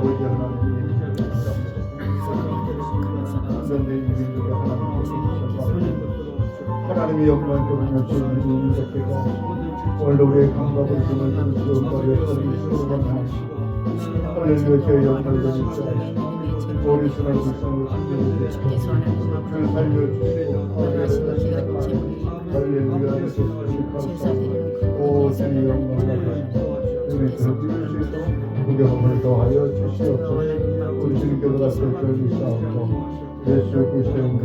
아버지 하나님 그런데 이 민족의 하나님의 영광 그러면 주님 인적되고 오늘 우리의 감각을 주는 주님과의 서로 하시고 할렐루야 주의 영광을 드리시고 우리 신을 불쌍히 살려주시고 그를 살려주시고 할렐루야 오 주의 영광을 드리시고 주님의 드릴 수 있도록 구경을 더하여 주시옵소서. 우리 주님께서 가르쳐 주시옵소서. 예수 그리스도의 이름으로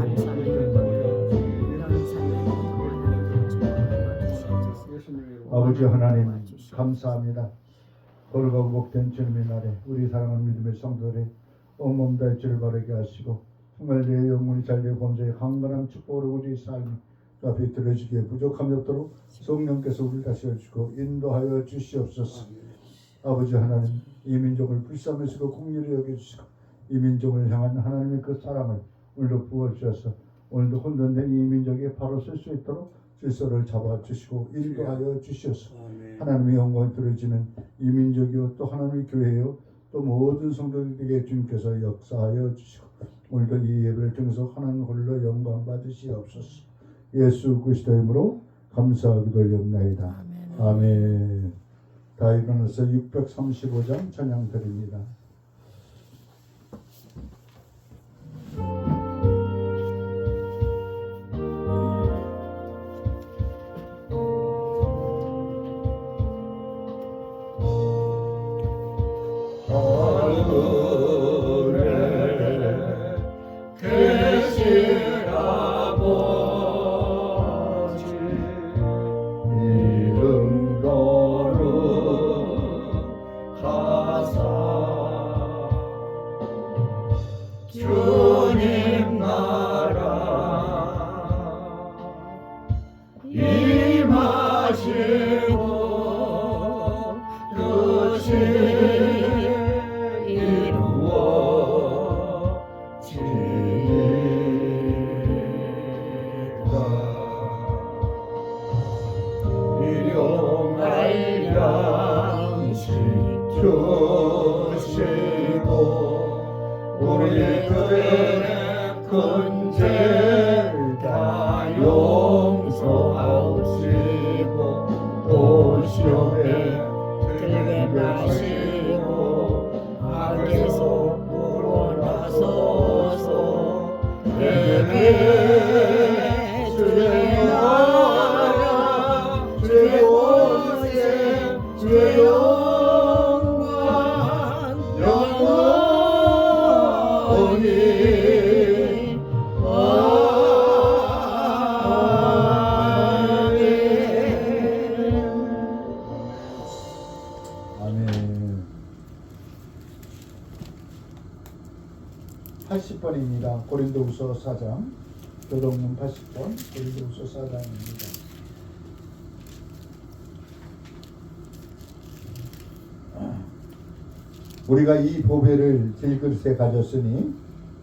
아버지 하나님 감사합니다. 거룩하고 복된 주님의 날에 우리 사랑하는 믿음의 성도들의 온몸 다할 줄을 바르게 하시고 정말 내 영혼이 잘되어 범죄의 강건한 축복으로 우리의 삶이 앞에 들어지기에 부족함이 없도록 성령께서 우리를 다스려주시고 인도하여 주시옵소서. 아버지 하나님 이 민족을 불쌍하시고 긍휼히 여겨주시고 이 민족을 향한 하나님의 그 사랑을 오늘도 부어주셔서 오늘도 혼돈된 이 민족이 바로 설 수 있도록 질서를 잡아주시고 인도하여 주시옵소서. 하나님의 영광이 드러지는 이 민족이요 또 하나님의 교회요 또 모든 성도들에게 주님께서 역사하여 주시고 오늘도 이 예배를 통해서 하나님 홀로 영광 받으시옵소서. 예수 그리스도의 이름으로 감사하기도 올렸나이다. 아멘. 다 일어나서 635장 찬양 드립니다. 주님 나라 임하시고 뜻이 이루어지리라. 일용할 양식 주시고 우리들의 큰 죄 다 용서하시고 또 시험에 들게 마시고 악에서 구원하소서. 내게 주의 나라 주의 권세 주의 영광 영원히 아멘. 80번입니다. 고린도후서 4장 교동문 80번 고린도후서 4장입니다. 우리가 이 보배를 들그릇에 가졌으니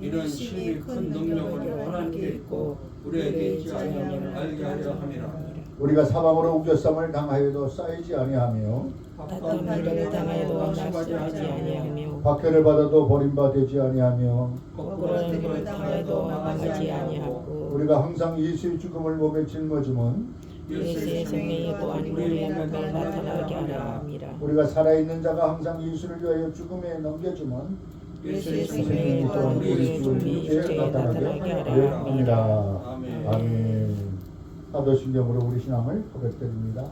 이는 심히 큰 능력을 하나님께 있고 우리에게 있지 아니함을 알게 하려 함이라. 우리가 사방으로 우겨쌈을 당하여도 쌓이지 아니하며 답답함을 당하여도 낙심하지 아니하며 박해를 받아도 버림받지 아니하며 거꾸로는 당하여도 망하지 아니하고 우리가 항상 예수의 죽음을 몸에 짊어지면 예수의 생명이 보안 우리의 몸에 나타나게 하라 함이라. 우리가 살아있는 자가 항상 예수를 위하여 죽음에 넘겨주면 예수의 생명이 또한 우리의 죽음이 육체에 나타나게 하라 함이라. 아멘. 사도신경으로 우리 신앙을 고백드립니다.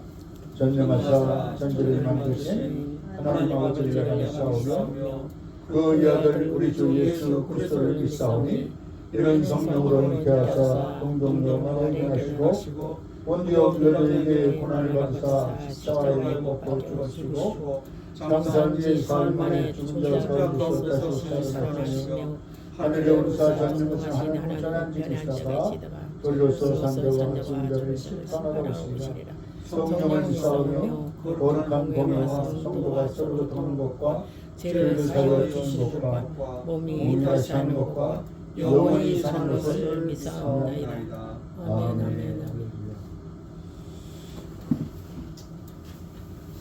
전념하사 전지를 만드신 하나님 아버지를 감사하며 그 아들 우리 주 예수 그리스도를 믿사오니 이런 성령으로 잉태하사 동정령을 행하시고 본디오 빌라도에게 고난을 받으사 십자가에 못 죽으시고 장사한 뒤에 사흘 만에 죽은 자 가운데서 다시 살아나시며 하늘에 오르사 전능하신 하나님 전한 지키시다가 돌려서 산자와 진자를 심판하러 오시리라. 성령을 믿사오며 거룩한 공예와 성도가 서로 돕는 것과 죄를 사하여 주는 것과 몸이 다시 하는 것과 영원히 사는 것을 믿사옵나이다. 아멘.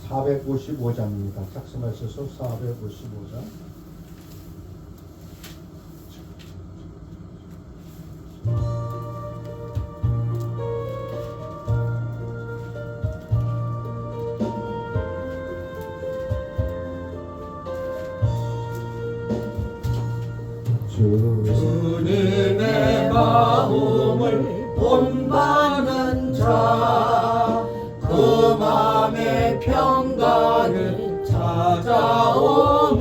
455장입니다. 착승하셔서 455장. 주님의 마음을 본받는 자, 그 맘의 평강이 찾아오는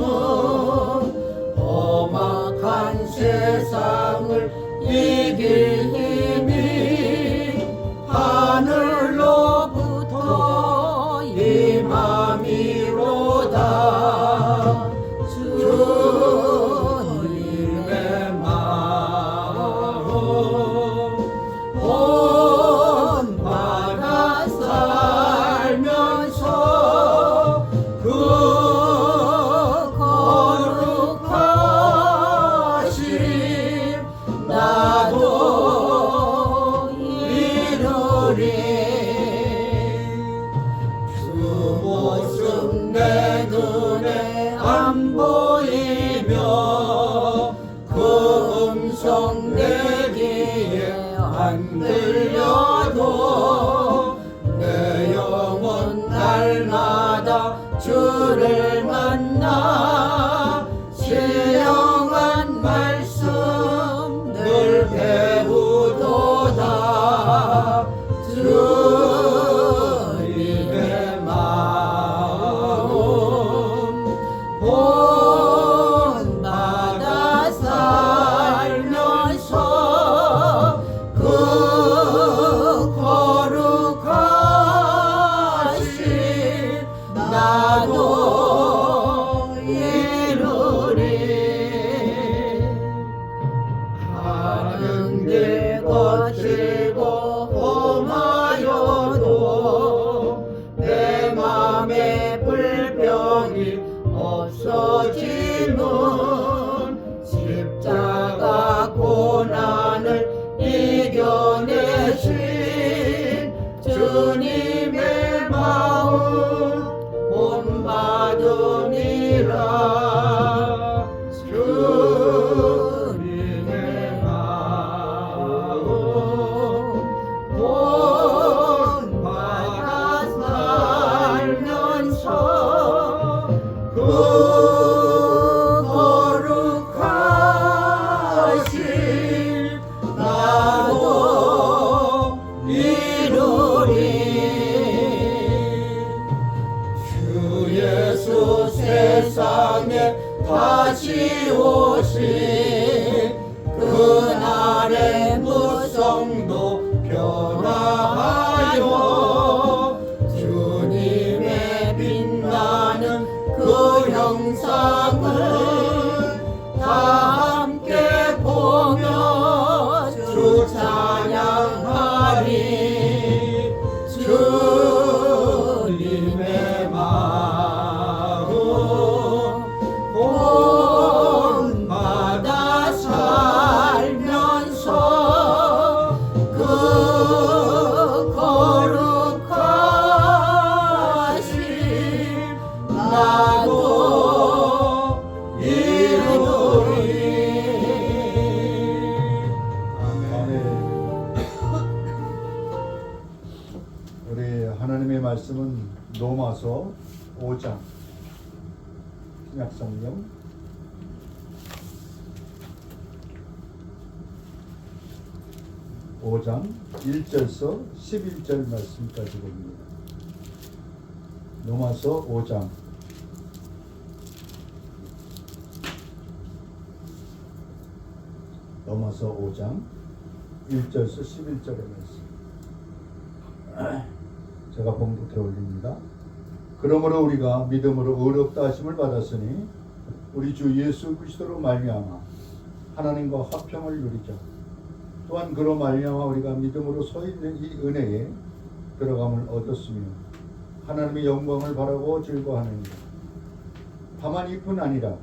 험악한 세상을 이길 힘이 하늘로부터 임함이로다. 주님의 마음 본받아 살면서 그 거룩하심 나도 이루리. 주 모습 내 눈에 안 보이며 그 음성 내 귀에 안 들려도 내 영혼 날마다 주를 만나 신령한 말씀 늘 배우도다. 주님의 마음 본받아 살면서 그 거룩하심 나도 이루리. 가는 길 거칠고 험하여도 내 맘에 불평이 없어지는 십자가 고난을 이겨내신 주님의 마음 본받으니라. 주님의 마음 본받아 살면서 그 거룩하심 나도 이루리. 주 예수 세상에 다시 오신 그날의 무성도 변화하여 주님의 빛나는 그 형상을 다 함께 보며 주 찬양하리. 주님의 마음 본받아 살면서 그 거룩하심 나도 이루리. 아멘. 우리 하나님의 말씀은 로마서 5장 신약성경 5장 1절서 11절 말씀까지 봅니다. 로마서 5장 로마서 5장 1절서 11절의 말씀 제가 봉독해 올립니다. 그러므로 우리가 믿음으로 의롭다 하심을 받았으니 우리 주 예수 그리스도로 말미암아 하나님과 화평을 누리자. 또한 그로 말미암아 우리가 믿음으로 서 있는 이 은혜에 들어감을 얻었으며 하나님의 영광을 바라고 즐거워하느니라. 다만 이뿐 아니라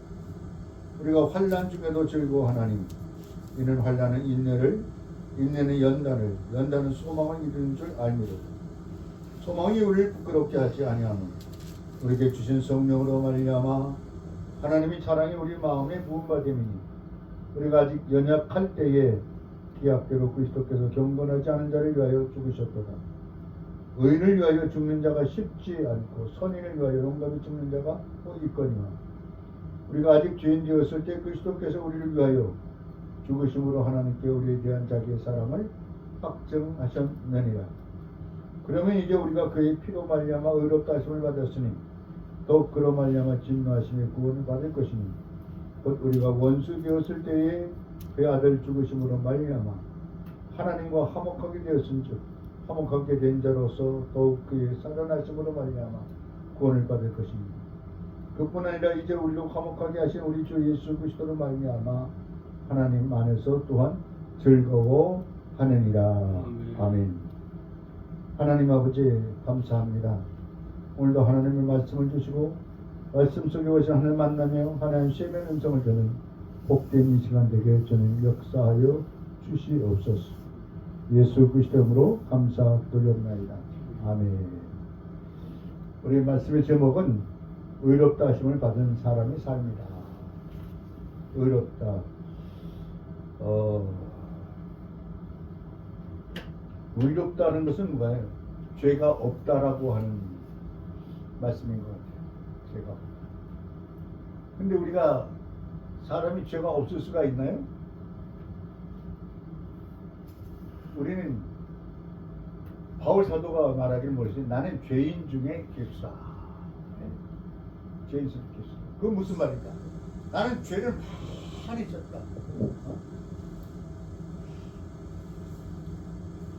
우리가 환난 중에도 즐거워하나니 이는 환난은 인내를, 인내는 연단을, 연단은 소망을 이루는 줄 알미로다. 소망이 우리를 부끄럽게 하지 아니하노. 우리에게 주신 성령으로 말미암아 하나님의 사랑이 우리 마음에 부음받음이니 우리가 아직 연약할 때에 기약대로 그리스도께서 경건하지 않은 자를 위하여 죽으셨도다. 의인을 위하여 죽는 자가 쉽지 않고 선인을 위하여 용감히 죽는 자가 또 있거니와 우리가 아직 죄인 되었을 때 그리스도께서 우리를 위하여 죽으심으로 하나님께 우리에 대한 자기의 사랑을 확증하셨느니라. 그러면 이제 우리가 그의 피로 말미암아 의롭다 하심을 받았으니 또 그로 말미암아 진노하심의 구원을 받을 것이니 곧 우리가 원수 되었을 때에 그의 아들 죽으심으로 말미암아 하나님과 화목하게 되었은즉 화목하게 된 자로서 더욱 그의 살아나심으로 말미암아 구원을 받을 것입니다. 그뿐 아니라 이제 우리로 화목하게 하신 우리 주 예수 그리스도로 말미암아 하나님 안에서 또한 즐거워하느니라. 아멘. 하나님 아버지 감사합니다. 오늘도 하나님의 말씀을 주시고 말씀 속에 오신 하나님 만나며 하나님 시험의 음성을 듣는 복된 이 시간 되게 저는 역사하여 주시옵소서. 예수 그리스도 이름으로 감사드리옵나이다. 아멘. 우리 말씀의 제목은 의롭다 하심을 받은 사람의 삶이다. 의롭다. 의롭다는 것은 뭐예요? 죄가 없다라고 하는 말씀인 것 같아요. 죄가 없다. 근데 우리가 사람이 죄가 없을 수가 있나요? 우리는 바울 사도가 말하기를 뭐지? 나는 죄인 중에 깁사. 죄인 중에 깁사. 그건 무슨 말일까? 나는 죄를 많이 졌다.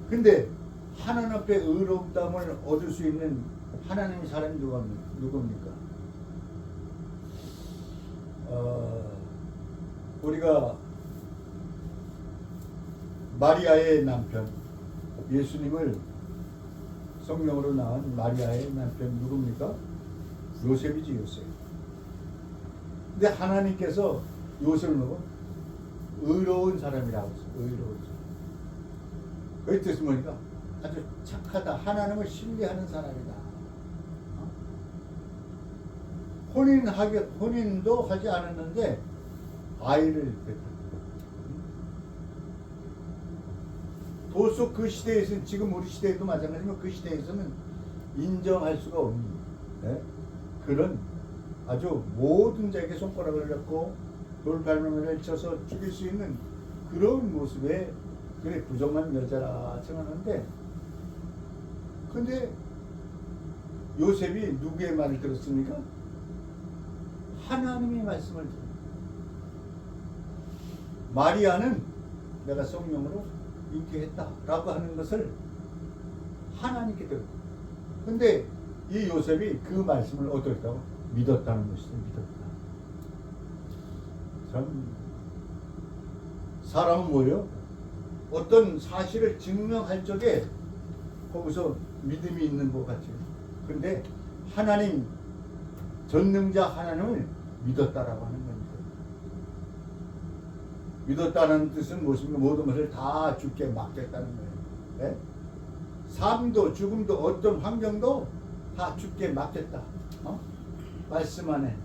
근데 하나님 앞에 의롭다함을 얻을 수 있는 하나님의 사람이 누굽니까? 우리가 마리아의 남편 예수님을 성령으로 낳은 마리아의 남편 누굽니까? 요셉이지. 요셉. 근데 하나님께서 요셉을 보고 의로운 사람이라고 했어요. 의로운 사람. 그 뜻은 뭐니까 아주 착하다. 하나님을 신뢰하는 사람이다. 혼인도 하지 않았는데 아이를 낳았다. 도수 그 시대에서는, 지금 우리 시대에도 마찬가지지만 그 시대에서는 인정할 수가 없는 그런 아주 모든 자에게 손가락을 잡고 돌팔매를 쳐서 죽일 수 있는 그런 모습의 그래 부정한 여자라 생각하는데, 근데 요셉이 누구의 말을 들었습니까? 하나님의 말씀을 들었습니다. 마리아는 내가 성령으로 잉태했다라고 하는 것을 하나님께 들었고, 근데 이 요셉이 그 말씀을 어떻다고 믿었다는 것이죠. 믿었다. 참 사람은 뭐예요? 어떤 사실을 증명할 적에 거기서 믿음이 있는 것 같죠. 근데 하나님, 전능자 하나님을 믿었다라고 하는 겁니다. 믿었다는 뜻은 무엇입니까? 모든 것을 다 주께 맡겼다는 거예요. 네? 삶도 죽음도 어떤 환경도 다 주께 맡겼다. 말씀 안에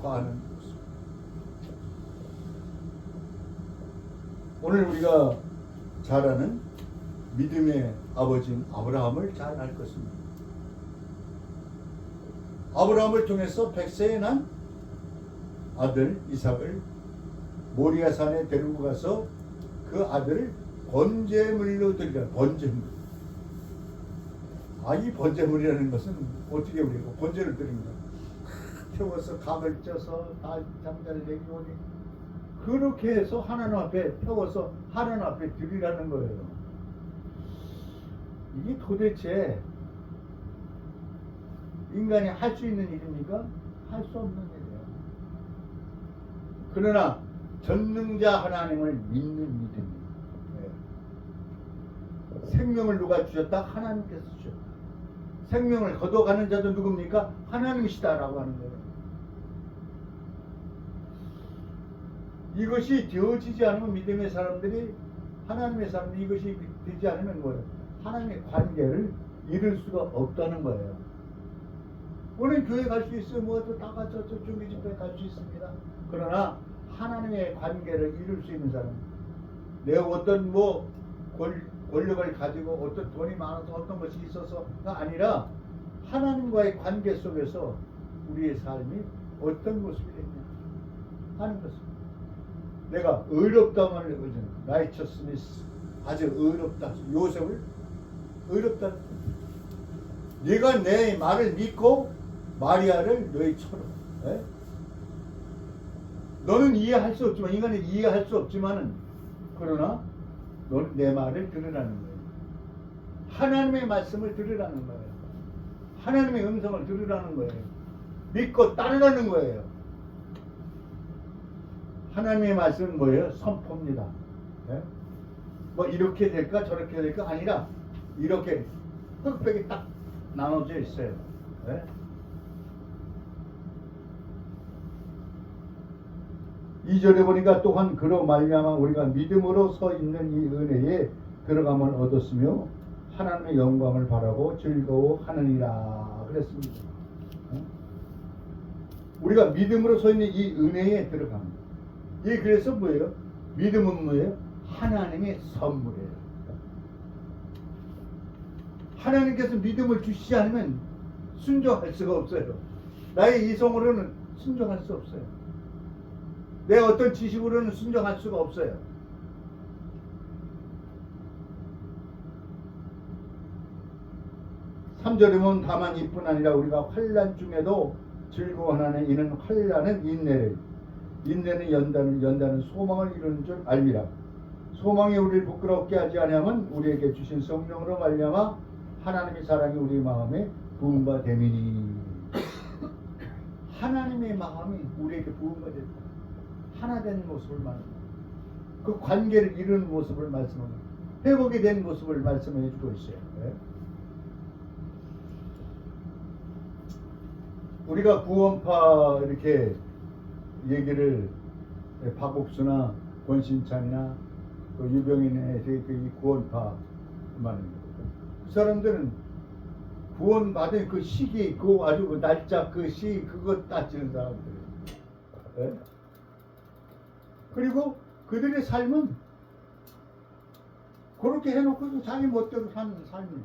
거하는 모습. 오늘 우리가 잘 아는 믿음의 아버지인 아브라함을 잘 알 것입니다. 아브라함을 통해서 100세에 난 아들 이삭을 모리아 산에 데리고 가서 그 아들을 번제물로 드리라. 번제물. 이 번제물이라는 것은 어떻게 우리가 번제를 드리는 거야? 태워서 각을 쪄서 다 장자를 내기오니 그렇게 해서 하나님 앞에 태워서 하나님 앞에 드리라는 거예요. 이게 도대체 인간이 할 수 있는 일입니까? 할 수 없는 일이에요. 그러나 전능자 하나님을 믿는 믿음입니다. 생명을 누가 주셨다? 하나님께서 주셨다. 생명을 거둬가는 자도 누굽니까? 하나님이시다라고 하는 거예요. 이것이 되어지지 않으면 믿음의 사람들이, 하나님의 사람들이 이것이 되지 않으면 뭐예요? 하나님의 관계를 이룰 수가 없다는 거예요. 우리는 교회 갈 수 있어요. 뭐도 다 같이 중기 집회에 갈 수 있습니다. 그러나 하나님의 관계를 이룰 수 있는 사람, 내가 어떤 권력을 가지고 어떤 돈이 많아서 어떤 것이 있어서가 아니라 하나님과의 관계 속에서 우리의 삶이 어떤 모습이 됐냐 하는 것입니다. 내가 의롭다 말을 의존. righteousness. 아주 의롭다. 요셉을 의롭다. 네가 내 말을 믿고 마리아를 너희처럼. 에? 너는 이해할 수 없지만 인간은 이해할 수 없지만은 그러나 너는 내 말을 들으라는 거예요. 하나님의 말씀을 들으라는 거예요. 하나님의 음성을 들으라는 거예요. 믿고 따르라는 거예요. 하나님의 말씀은 뭐예요? 선포입니다. 예? 뭐 이렇게 될까 저렇게 될까 아니라 이렇게 흑백이 딱 나눠져 있어요. 예? 이 절에 보니까 또한 그로 말미암아 우리가 믿음으로 서 있는 이 은혜에 들어감을 얻었으며 하나님의 영광을 바라고 즐거워하느니라 그랬습니다. 우리가 믿음으로 서 있는 이 은혜에 들어갑니다. 이 그래서 뭐예요? 믿음은 뭐예요? 하나님의 선물이에요. 하나님께서 믿음을 주시지 않으면 순종할 수가 없어요. 나의 이성으로는 순종할 수 없어요. 내 어떤 지식으로는 순종할 수가 없어요. (3절에) 보면 다만 이뿐 아니라 우리가 환난 중에도 즐거워하나니 이는 환난은 인내를, 인내는 연단은 소망을 이루는 줄 알미라. 소망이 우리를 부끄럽게 하지 아니하면 우리에게 주신 성령으로 말미암아 하나님의 사랑이 우리 마음에 부음바 됨이니. 하나님의 마음이 우리에게 부음바 됐다. 하나 된 모습을 말합니다. 그 관계를 이루는 모습을 말씀합니다. 회복이 된 모습을 말씀해 주고 있어요. 네? 우리가 구원파 이렇게 얘기를 박옥수나 권신찬이나 그 유병인의 이 구원파 말입니다. 그 사람들은 구원받은 그 시기, 그 아주 그 날짜, 그 시 그거 따지는 사람들이에요. 네? 그리고 그들의 삶은 그렇게 해놓고도 자기 멋대로 사는 삶이에요.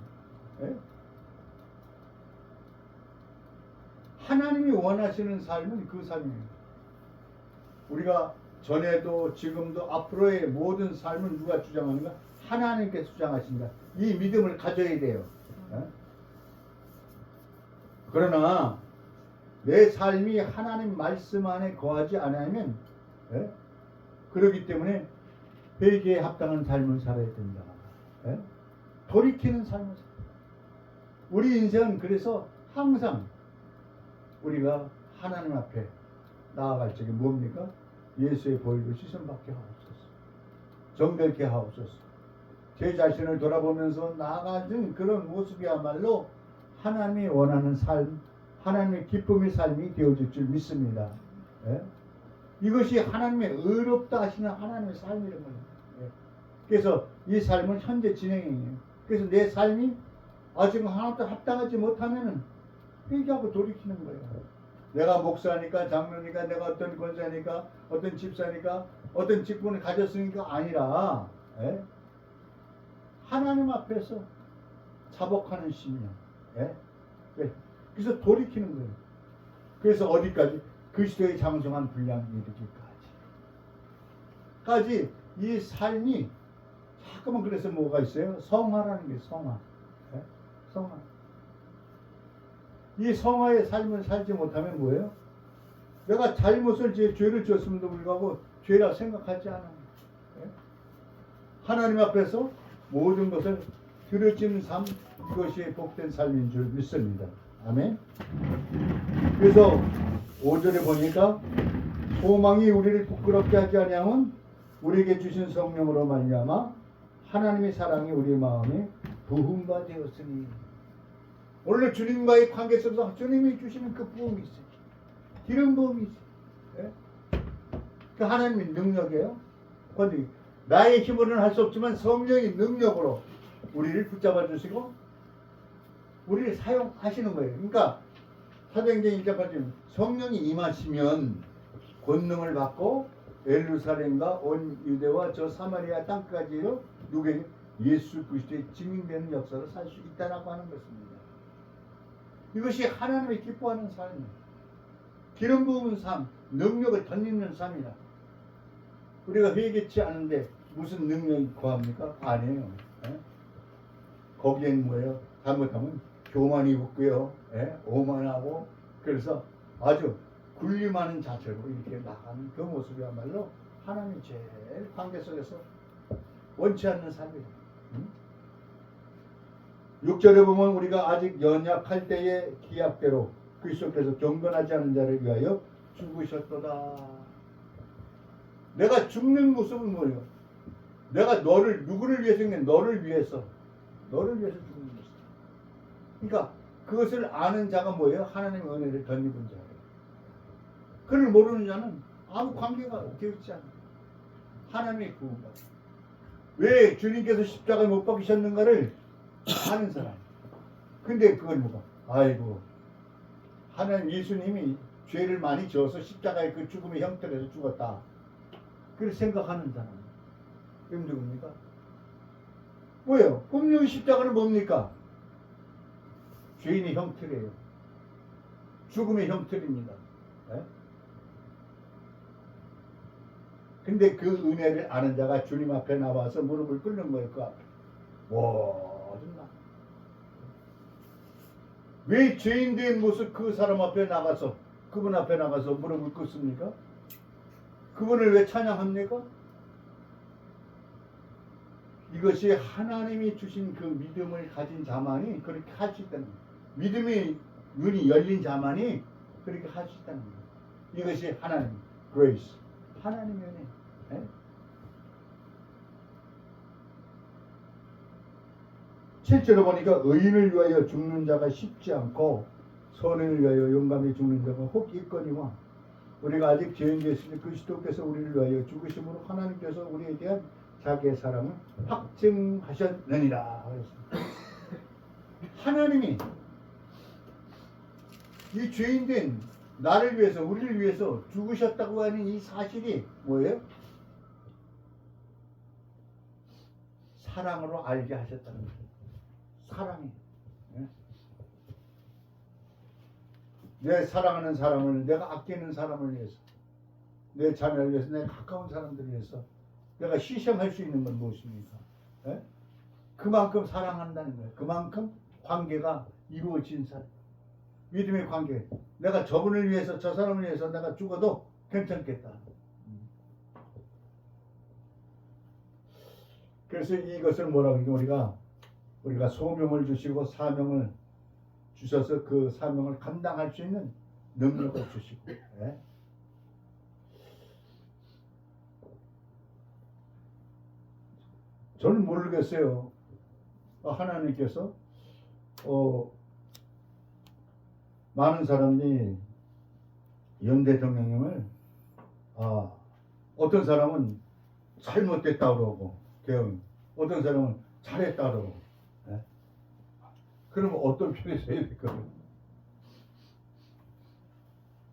네? 하나님이 원하시는 삶은 그 삶이에요. 우리가 전에도 지금도 앞으로의 모든 삶을 누가 주장하는가? 하나님께서 주장하신다. 이 믿음을 가져야 돼요. 네? 그러나 내 삶이 하나님 말씀 안에 거하지 않으면 네? 그렇기 때문에 회개에 합당한 삶을 살아야 된다. 네? 돌이키는 삶을 살아야 된다. 우리 인생은 그래서 항상 우리가 하나님 앞에 나아갈 적에 뭡니까? 예수의 보혈로 씻음받게 하옵소서. 정결케 하옵소서. 제 자신을 돌아보면서 나아가는 그런 모습이야말로 하나님이 원하는 삶, 하나님의 기쁨의 삶이 되어질 줄 믿습니다. 예? 이것이 하나님의 의롭다 하시는 하나님의 삶이란 말이에요. 예. 그래서 이 삶은 현재 진행이에요. 그래서 내 삶이 지금 하나님께 합당하지 못하면은 회개하고 돌이키는 거예요. 내가 목사니까, 장로니까, 내가 어떤 권사니까, 어떤 집사니까, 어떤 직분을 가졌으니까 아니라 예? 하나님 앞에서 자복하는 심령. 예? 네. 그래서 돌이키는 거예요. 그래서 어디까지? 그리스도의 장성한 분량 이르기까지. 이 삶이 잠깐만 그래서 뭐가 있어요? 성화라는 게 성화. 예? 성화. 이 성화의 삶을 살지 못하면 뭐예요? 내가 잘못을 죄를 지었음에도 불구하고 죄라 생각하지 않아요. 예? 하나님 앞에서 모든 것을 들여지는 삶, 이것이 복된 삶인 줄 믿습니다. 아멘. 그래서 5절에 보니까 소망이 우리를 부끄럽게 하지 아니하면 우리에게 주신 성령으로 말미암아 하나님의 사랑이 우리 마음에 부흥바 되었으니. 원래 주님과의 관계 속에서 주님이 주시는 그 부흥이 있어요. 기름 부흥이 있어요. 예? 그 하나님의 능력이에요. 그런데 나의 힘으로는 할 수 없지만 성령의 능력으로 우리를 붙잡아 주시고 우리를 사용하시는 거예요. 그러니까 사도행전 1장 8절 성령이 임하시면 권능을 받고 예루살렘과 온 유대와 저 사마리아 땅까지로 누구에게 예수 그리스도의 증인되는 역사를 살 수 있다라고 하는 것입니다. 이것이 하나님의 기뻐하는 삶이에요. 기름 부은 삶, 능력을 덧입는 삶이다. 우리가 회개치 않은데 무슨 능력이 구합니까? 아니에요. 예? 거기엔 뭐예요? 잘못하면 교만이 붙고요. 예? 오만하고 그래서 아주 군림하는 자체로 이렇게 나가는 그 모습이야말로 하나님 제일 관계 속에서 원치 않는 삶이에요. 6절에 보면 우리가 아직 연약할 때의 기약대로 그리스도께서 경건하지 않은 자를 위하여 죽으셨도다. 내가 죽는 모습은 뭐예요? 내가 누구를 위해서 했냐? 너를 위해서 죽는 모습. 그러니까 그것을 아는 자가 뭐예요? 하나님의 은혜를 덧입은 자예요. 그를 모르는 자는 아무 관계가 없지 않아요. 하나님의 구원받아. 왜 주님께서 십자가에 못 박히셨는가를 아는 사람. 근데 그걸 뭐가? 아이고, 하나님 예수님이 죄를 많이 지어서 십자가의 그 죽음의 형태로서 죽었다. 그렇게 생각하는 사람. 그럼 누굽니까? 뭐예요? 분명히 십자가는 뭡니까? 죄인의 형태래요. 죽음의 형태입니다. 네? 근데 그 은혜를 아는 자가 주님 앞에 나와서 무릎을 꿇는 거예요. 그 앞에. 모든 나. 왜 죄인 된 모습 그 사람 앞에 나가서 그분 앞에 나가서 무릎을 꿇습니까? 그분을 왜 찬양합니까? 이것이 하나님이 주신 그 믿음을 가진 자만이 그렇게 할 수 있다는 거예요. 믿음의 눈이 열린 자만이 그렇게 할 수 있다는 거예요. 이것이 하나님, grace, 하나님의 은혜. 네? 7절에 보니까 의인을 위하여 죽는 자가 쉽지 않고 선인을 위하여 용감히 죽는 자가 혹 있거니와 우리가 아직 죄인 되시니 그리스도께서 우리를 위하여 죽으심으로 하나님께서 우리에 대한 자기의 사랑을 확증하셨느니라. 하나님이 이 죄인된 나를 위해서 우리를 위해서 죽으셨다고 하는 이 사실이 뭐예요? 사랑으로 알게 하셨다는 거예요. 사랑이. 내 사랑하는 사람을, 내가 아끼는 사람을 위해서, 내 자녀를 위해서, 내 가까운 사람들을 위해서 내가 희생할 수 있는 건 무엇입니까? 예? 그만큼 사랑한다는 거예요. 그만큼 관계가 이루어진 사람. 믿음의 관계. 내가 저분을 위해서, 저 사람을 위해서 내가 죽어도 괜찮겠다. 그래서 이것을 뭐라고 하니까 우리가 소명을 주시고 사명을 주셔서 그 사명을 감당할 수 있는 능력을 주시고. 예? 저는 모르겠어요. 하나님께서 많은 사람이 윤 대통령님을 어떤 사람은 잘못됐다 그러고 어떤 사람은 잘했다 그러고. 예? 그러면 어떤 편에 서야 될까요?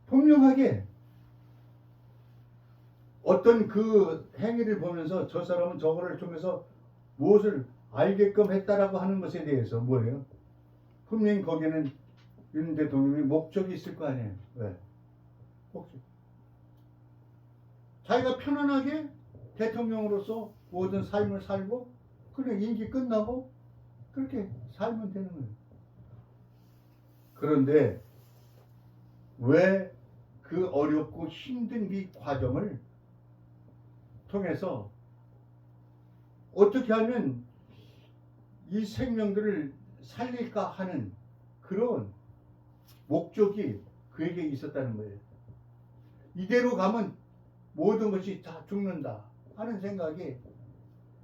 분명하게 어떤 그 행위를 보면서 저 사람은 저거를 통해서 무엇을 알게끔 했다라고 하는 것에 대해서 뭐예요? 분명히 거기에는 윤 대통령이 목적이 있을 거 아니에요. 왜? 목적. 자기가 편안하게 대통령으로서 모든 삶을 살고 그냥 임기 끝나고 그렇게 살면 되는 거예요. 그런데 왜 그 어렵고 힘든 이 과정을 통해서 어떻게 하면 이 생명들을 살릴까 하는 그런 목적이 그에게 있었다는 거예요. 이대로 가면 모든 것이 다 죽는다 하는 생각이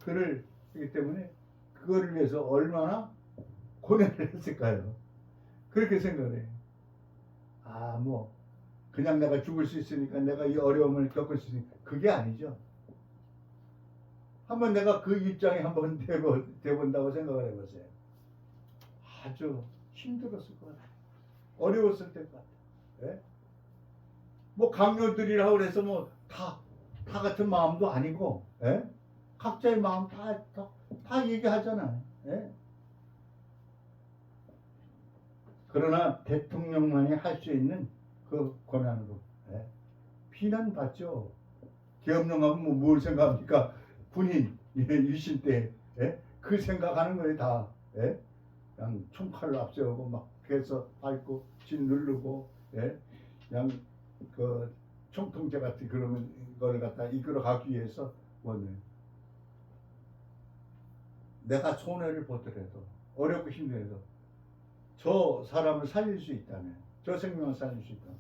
그를 하기 때문에 그거를 위해서 얼마나 고뇌를 했을까요? 그렇게 생각해요. 뭐 그냥 내가 죽을 수 있으니까 내가 이 어려움을 겪을 수 있으니까 그게 아니죠. 한번 내가 그 입장에 한번 돼본다고 생각을 해보세요. 아주 힘들었을 것 같아요. 어려웠을 것 같아요. 예? 뭐 강요들이라고 그래서 뭐 다 같은 마음도 아니고, 예? 각자의 마음 다 얘기하잖아요. 예? 그러나 대통령만이 할 수 있는 그 권한으로, 예? 비난받죠. 계엄령하면 뭘 생각합니까? 군인 유신 때 그 생각하는 거예요 다. 그냥 총칼로 앞세우고 막 해서 밟고 진 누르고 그냥 그 총통제 같은 그런 걸 갖다 이끌어 가기 위해서 원해. 내가 손해를 보더라도 어렵고 힘들어도 저 사람을 살릴 수 있다면, 저 생명을 살릴 수 있다면,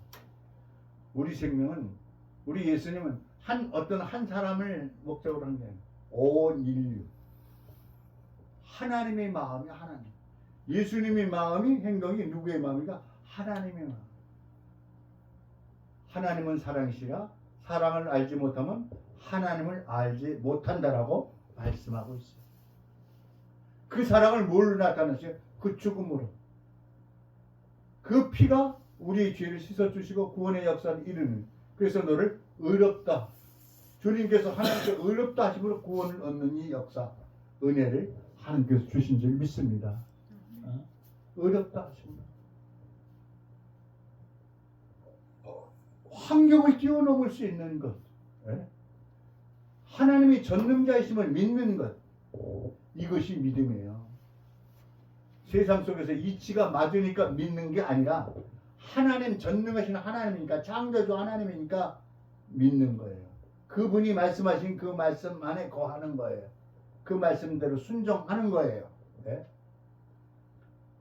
우리 생명은, 우리 예수님은 어떤 한 사람을 목적으로 한 게 아니에요. 온 인류. 하나님의 마음이 하나님. 예수님의 마음이, 행동이 누구의 마음이가? 하나님의 마음. 하나님은 사랑이시라 사랑을 알지 못하면 하나님을 알지 못한다라고 말씀하고 있어요. 그 사랑을 뭘로 나타냈어요? 그 죽음으로. 그 피가 우리의 죄를 씻어주시고 구원의 역사를 이루는. 그래서 너를 의롭다. 주님께서 하나님께 의롭다 하심으로 구원을 얻는 이 역사, 은혜를 하나님께서 주신 줄 믿습니다. 의롭다 하십니다. 환경을 뛰어넘을 수 있는 것, 하나님이 전능자이심을 믿는 것, 이것이 믿음이에요. 세상 속에서 이치가 맞으니까 믿는 게 아니라 하나님, 전능하신 하나님이니까, 창조주 하나님이니까 믿는 거예요. 그분이 말씀하신 그 말씀 안에 거하는 거예요. 그 말씀대로 순종하는 거예요.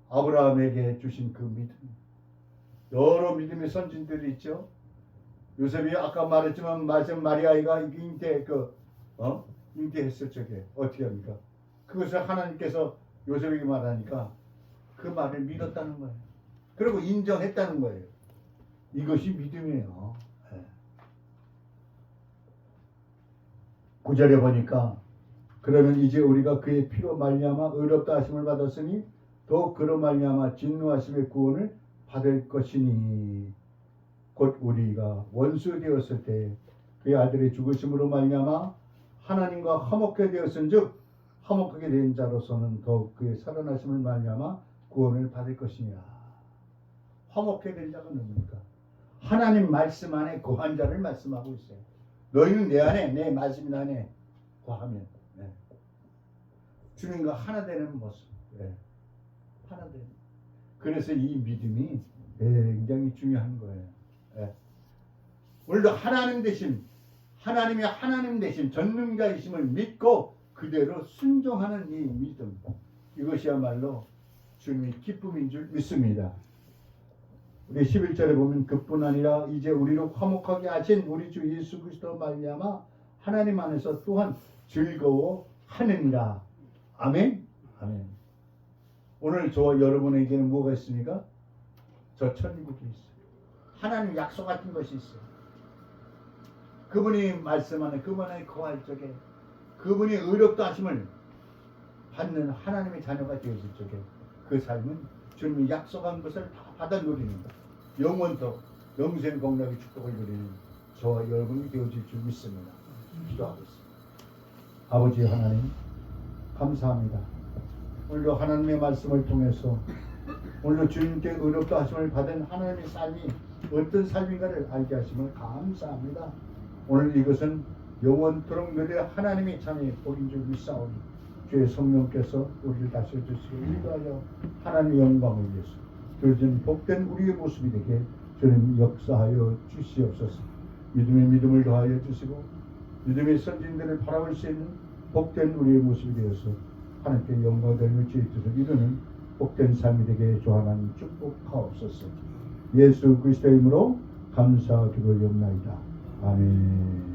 아브라함에게 주신 그 믿음, 여러 믿음의 선진들이 있죠. 요셉이 아까 말했지만 마리아가 잉태했을 적에 어떻게 합니까? 그것을 하나님께서 요셉에게 말하니까 그 말을 믿었다는 거예요. 그리고 인정했다는 거예요. 이것이 믿음이에요. 9절에 보니까 그러면 이제 우리가 그의 피로 말미암아 의롭다 하심을 받았으니 더욱 그로 말미암아 진노하심의 구원을 받을 것이니 곧 우리가 원수 되었을 때 그의 아들의 죽으심으로 말미암아 하나님과 화목하게 되었은즉 화목하게 된 자로서는 더욱 그의 살아나심을 말미암아 구원을 받을 것이니라. 화목하게 된 자가 누굽니까? 하나님 말씀 안에 거한 자를 말씀하고 있어요. 너희는 내 안에, 내 말씀 안에 거하면 주님과 하나 되는 모습, 하나 되는. 그래서 이 믿음이 굉장히 중요한 거예요. 오늘도 하나님 되심, 하나님의 하나님 되심, 전능자이심을 믿고 그대로 순종하는 이 믿음, 이것이야말로 주님의 기쁨인 줄 믿습니다. 우리 11절에 보면 그뿐 아니라 이제 우리로 화목하게 하신 우리 주 예수 그리스도 말미암아 하나님 안에서 또한 즐거워하느니라. 아멘. 아멘. 오늘 저와 여러분에게는 뭐가 있습니까? 저 천국이 있어요. 하나님 약속 같은 것이 있어요. 그분이 말씀하는 그분 안에 거할 적에 그분이 의롭다 하심을 받는 하나님의 자녀가 되어질 적에 그 삶은 주님이 약속한 것을 다 받아 누리는 것, 영원토록 영생 공락의 축복을 누리는 저와 여러분이 되어질 줄 믿습니다. 기도하겠습니다. 아버지 하나님 감사합니다. 오늘도 하나님의 말씀을 통해서 오늘도 주님께 의롭다 하심을 받은 하나님의 삶이 어떤 삶인가를 알게 하심을 감사합니다. 오늘 이것은 영원토록 누릴 하나님의 참의 복인 줄 믿사오니 주의 성령께서 우리를 다스려 주시고 인도하여 하나님의 영광을 위해서 주님 복된 우리의 모습이 되게 주님 역사하여 주시옵소서. 믿음의 믿음을 더하여 주시고 믿음의 선진들을 바라볼 수 있는 복된 우리의 모습이 되어서 하나님께 영광 돌며 주의 뜻을 이루는 복된 삶이 되게 조하나님 축복하옵소서. 예수 그리스도의 이름으로 감사드리옵나이다. 아멘.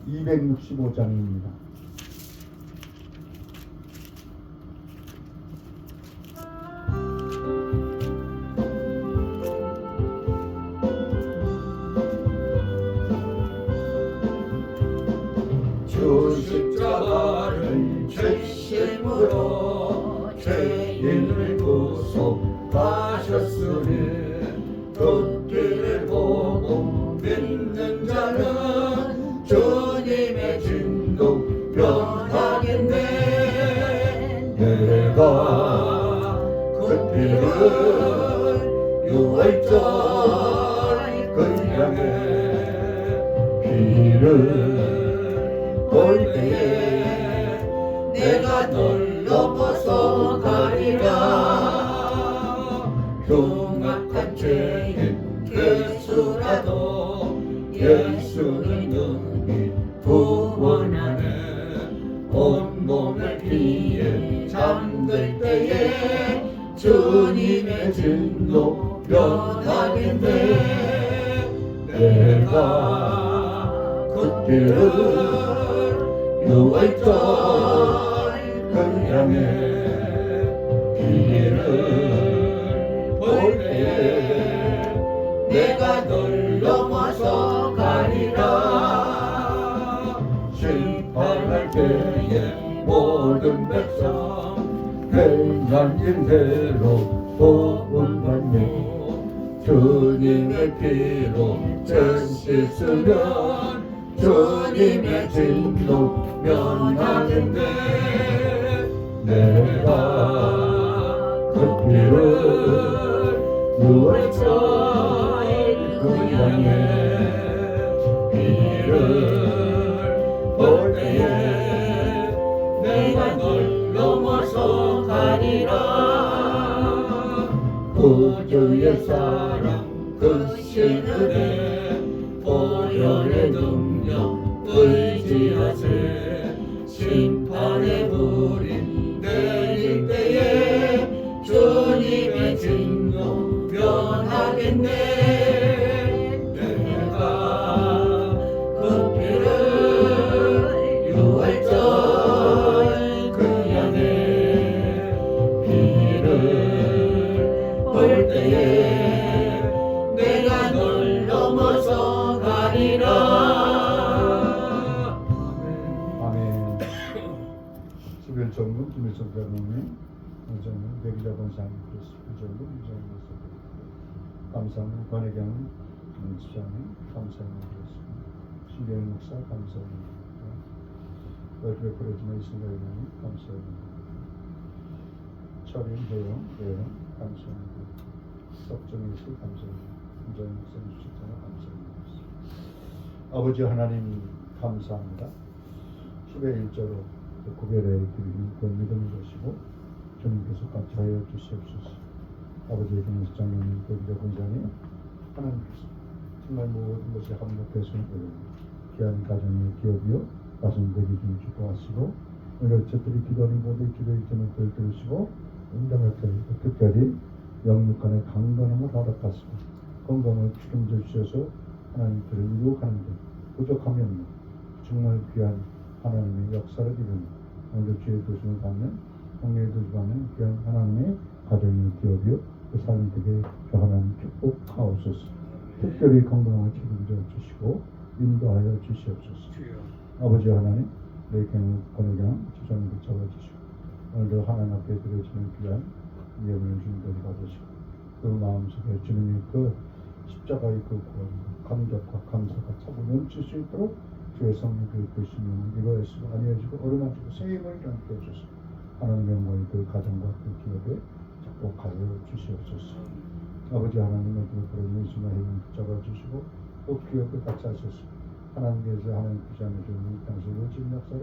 265장입니다. 주 십자가를 죄심으로 죄인을 구속하셨으니 그 길을 보고 믿는 자는 주님의 진도 면하겠네. 내가 길을 볼 때에 내가 널 넘어서 가리라. 흉악한 죄인 괴수라도 예수는 능히 구원하네. 온몸을 피해 잠들 때에 주님의 진노 면하겠네. 내가 그 길을 유월절 그 향해 길을 볼 때에 내가 널 넘어서 가리라. 심판할 때에 모든 백성 행한 일대로 복음받네. 주님의 피로 죄 씻으면 주님의 진노 면하겠네. 내가 그 피를 유월절 그 향해 길을 볼 때에 내가 널 넘어서 가리라. 구주의 사랑 그 신은혜 보혈의 능력 의지하세. 심판의 불이 내릴 때에 주님의 진노 면하겠네. 내가 그 피를 유월절 그 향해 길을 볼 때에 내가 널 넘어서 가리라. 아멘. 11정군 김일성장로님, 원장님, 대기자본상 부정군 이장님께서 감사합니다. 관회경 집사님 감사합니다. 신경 목사 감사합니다. 얼굴에 부러지는 이승가위원님 감사합니다. 철인 회영 감사합니다. 석정일수 감사합니다. 김정인 목사님 주셨잖아요. 감사합니다. 아버지 하나님 감사합니다. 10의 1조로 구별해 드리는 그 믿음을 것이고 주님께서 같이 하여 주시옵소서. 아버지의 김일성장로님 대기자 본장님 하나님께서 정말 모든 것이 합력해서 귀한 가정의 기업이요 가정들이 좀 축복하시고 오늘 저들이 기도하는 모든 기도의 점을 들으시고 응답할 때 특별히 영육간의 강건함을 허락하시고 건강을 축임져 주셔서 하나님들을 유혹하는 데 부족함이 없는 정말 귀한 하나님의 역사를 이루는 오늘 주의 도심을 받는 성령의 도심을 받는 귀한 하나님의 가정의 기업이요 그 삶이 되게 주 하나님 축복하옵소서. 특별히 건강을 책임져 주시고 인도하여 주시옵소서. 아버지 하나님 내 권위경 지성을 붙잡아주시고 오늘도 하나님 앞에 드려지는 귀한 예물을 주님께서 받으시고 그 마음속에 주님의 그 십자가의 그 구원과 감격과 감사가 차고 넘칠 수 있도록 주의 성령께서 드시면 이거에서 아니어지고 어루만지고 세임을 남겨 주시고 하나님의 영광이 그 가정과 그 기업에 축복하여 주시옵소서. 아버지 하나님의 그 그런 예수님의 힘을 붙잡아주시고 그 기업을 같이 하셔서 하나님께서 하나님 부자며 주는 당신의 요즘 역사를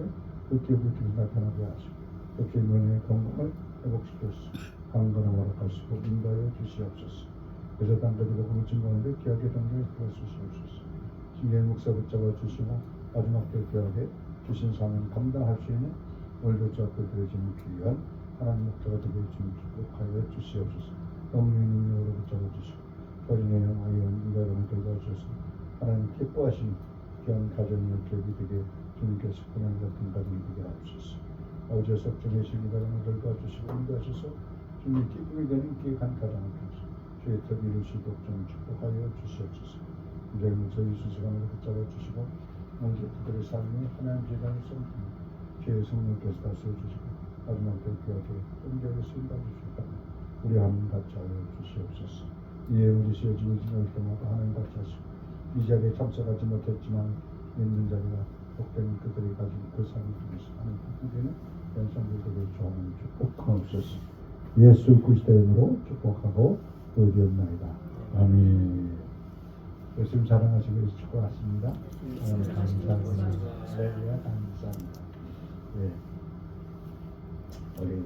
그 기업을 통해 나타나게 하시고 그 기업의 건강을 회복시켜서 강건을 허락하시고 인도하여 주시옵소서. 그래서 땅까지가 오늘 증거하는데 귀하게 정리해 주시옵소서. 신경 목사 붙잡아 주시고 마지막 때 귀하게 주신 사명 감당할 수 있는 오늘도 주 앞에 드려지는 귀한 하나님 목사가 되게 주님 축복하여 주시옵소서. 성령의 능력으로 붙잡아 주시고 어린애형 아이언 이가령을 돌봐주셔서 하나님 기뻐하시는 귀한 가정의 기업이 되게 주님께서 고난 같은 가정이 되게 하옵소서. 아버지의 석정의 신이가령을 돌봐주시고 인도하셔서 주님의 기쁨이 되는 귀한 가정을 주시고 주의 뜻 이루시도록 좀 축복하여 주시옵소서. 이제 저희 수시간으로 붙잡아 주시고 모든 그들의 삶이 하나님 재단을 쏟는 주의 성령께서 다스려주시고 마지막 때 귀하게 온전히 쓰임받으시고 우리 하나님 같이 하여 주시옵소서. 이에 우리 시어지고 지낼 때마다 하나님 같이 하시고 이 자리에 참석하지 못했지만 있는 자리가 복된 그들이 가진 그 삶을 통해서 하나님 복되는 연상들에게 주하는 축복하옵소서. 예수 그리스도의 이름으로 축복하고 의지옵나이다. 아멘. 예수님 사랑하시고 있을 것 같습니다. 감사합니다. 할렐루야 감사합니다. 네. 우리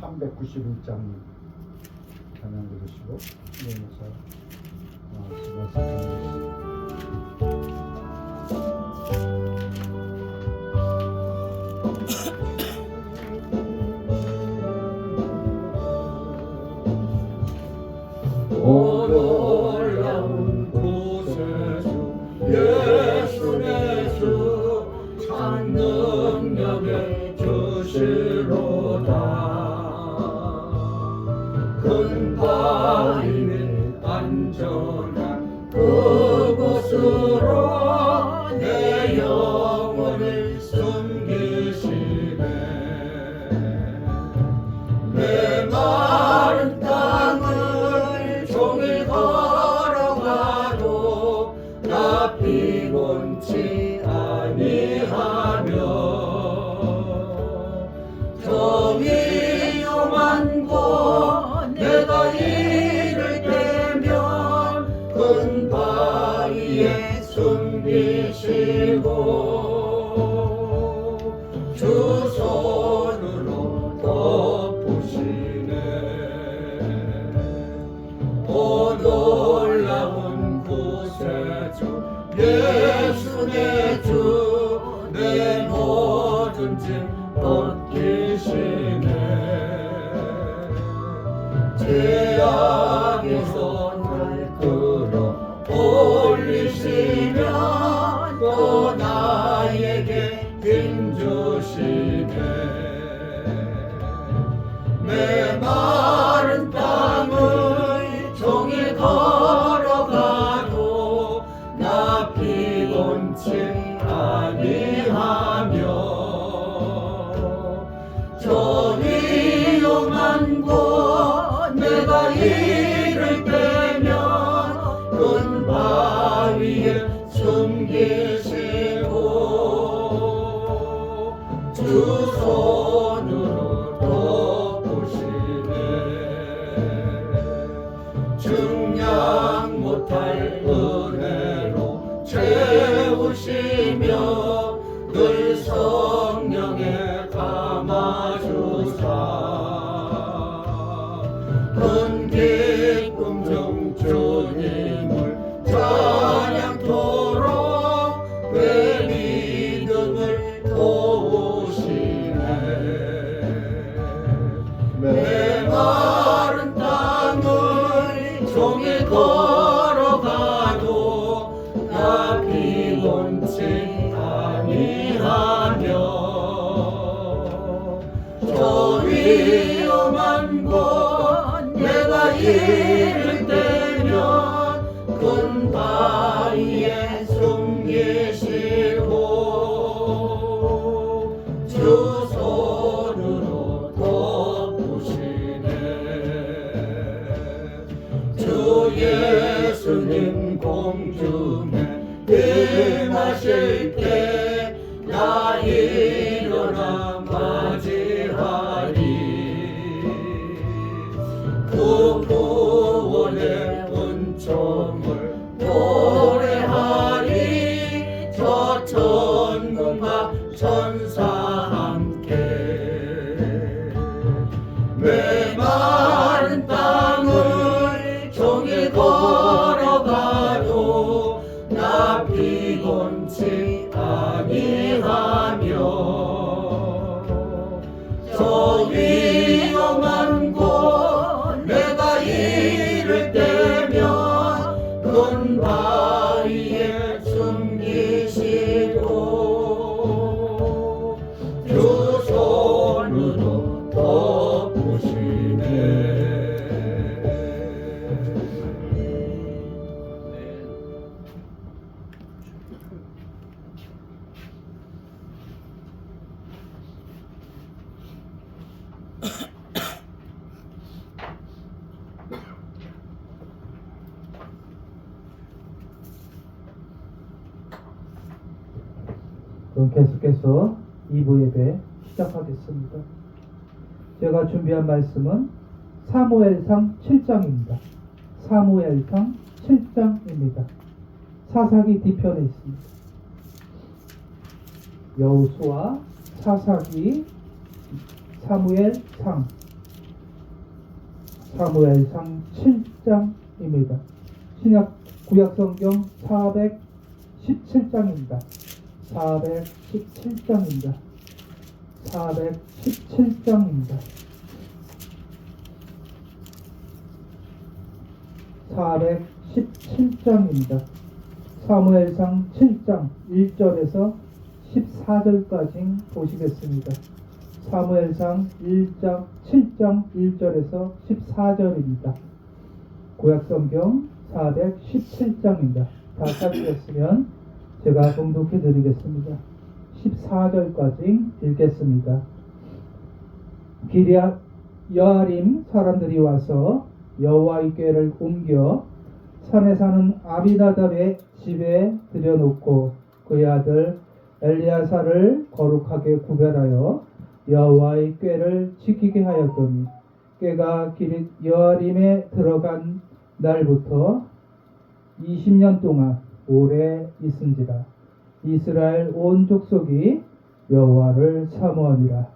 391장 찬양 들으시고 이어서 말씀드리겠습니다. 오 놀라운 구세주 예수 내 주 참 능력의 주시로다. 큰 바위 및 안전한 그곳으로 내 영혼을 숨기시네. 내 마른 땅을 종일 걸어가도 나 피곤치 아니하며 저 위험한 곳 내가 이를 때면 큰 바위에 숨기시고 주 손으로 덮으시네. 오 놀라운 구세주 예수 내 주 내 모든 짐 벗기시네. 죄악에서 날 끌어 올리시며 또 나에게 힘 주시네. 내 마른 땅을 종일 걸어가도 나 피곤치 아니하며 저 위험한 곳 내가 이를 때면 큰 바위에 숨기시고 주 손으로 덮으시네. 증량 못할 은혜로 채우시며 늘 성령에 감아주사 큰 기쁨 중 주님을 찬양토록 내 믿음을 도우시네. 내 마른 땅을 종일 걸어가도 나 피곤치 아니하며 저 위험한 곳 내가 이를 때면 큰 바위에 숨기시고 주 손으로 덮으시네. 주 예수님 공중에 임하실 때 나 일어나 맞이하리. 그 구원의 은총을 노래하리. 저 천군과 천사 함께 내 마른 땅을 종일 걸어가도 나 피곤치 아니하며 저 위험한 곳 내가 이를 때면 큰 바위에 숨기시고 주 손으로 덮으시네. 그럼 계속해서 2부 예배 시작하겠습니다. 제가 준비한 말씀은 사무엘상 7장입니다. 사무엘상 7장입니다. 사사기 뒤편에 있습니다. 여호수아, 사사기, 사무엘상 7장입니다. 신약 구약성경 417장입니다. 417장입니다. 417장입니다. 417장입니다. 사무엘상 7장 1절에서 14절까지 보시겠습니다. 사무엘상 7장 1절에서 14절입니다. 구약성경 417장입니다. 다 찾으셨으면 제가 봉독해 드리겠습니다. 14절까지 읽겠습니다. 기럇 여아림 사람들이 와서 여호와의 궤를 옮겨 산에 사는 아비나답의 집에 들여놓고 그의 아들 엘리야사를 거룩하게 구별하여 여호와의 궤를 지키게 하였더니 궤가 기럇 여아림에 들어간 날부터 20년 동안 오래 있은지라. 이스라엘 온 족속이 여호와를 사모하니라.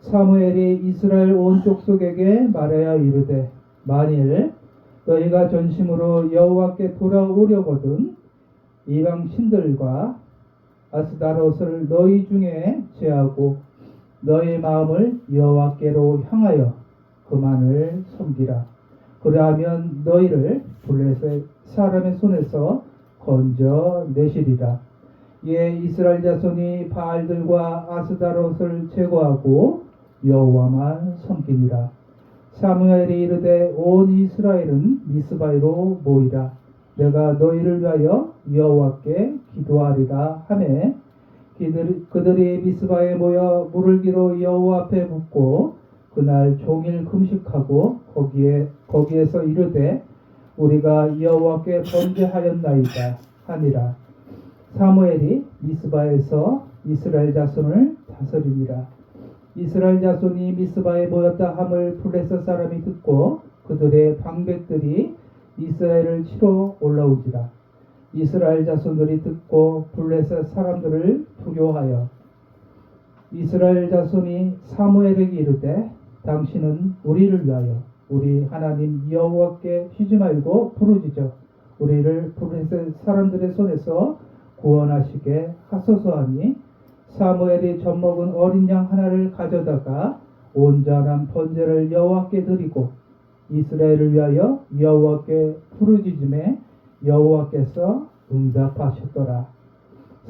사무엘이 이스라엘 온 족속에게 말하여 이르되 만일 너희가 전심으로 여호와께 돌아오려거든 이방 신들과 아스다롯을 너희 중에 제하고 너희 마음을 여호와께로 향하여 그만을 섬기라. 그러하면 너희를 블레셋 사람의 손에서 건져내시리라. 이에 이스라엘 자손이 바알들과 아스다롯을 제거하고 여호와만 섬기니라. 사무엘이 이르되 온 이스라엘은 미스바이로 모이라. 내가 너희를 위하여 여호와께 기도하리라 하매 그들이 미스바에 모여 물을 기로 여호와 앞에 붓고 그날 종일 금식하고 거기에서 이르되 우리가 여호와께 번제하였나이다 하니라. 사무엘이 미스바에서 이스라엘 자손을 다스리니라. 이스라엘 자손이 미스바에 모였다 함을 블레셋 사람이 듣고 그들의 방백들이 이스라엘을 치러 올라오지라. 이스라엘 자손들이 듣고 블레셋 사람들을 두려워하여 이스라엘 자손이 사무엘에게 이르되 당신은 우리를 위하여 우리 하나님 여호와께 쉬지 말고 부르짖어 우리를 블레셋 사람들의 손에서 구원하시게 하소서 하니 사무엘이 젖먹은 어린 양 하나를 가져다가 온전한 번제를 여호와께 드리고 이스라엘을 위하여 여호와께 부르짖음에 여호와께서 응답하셨더라.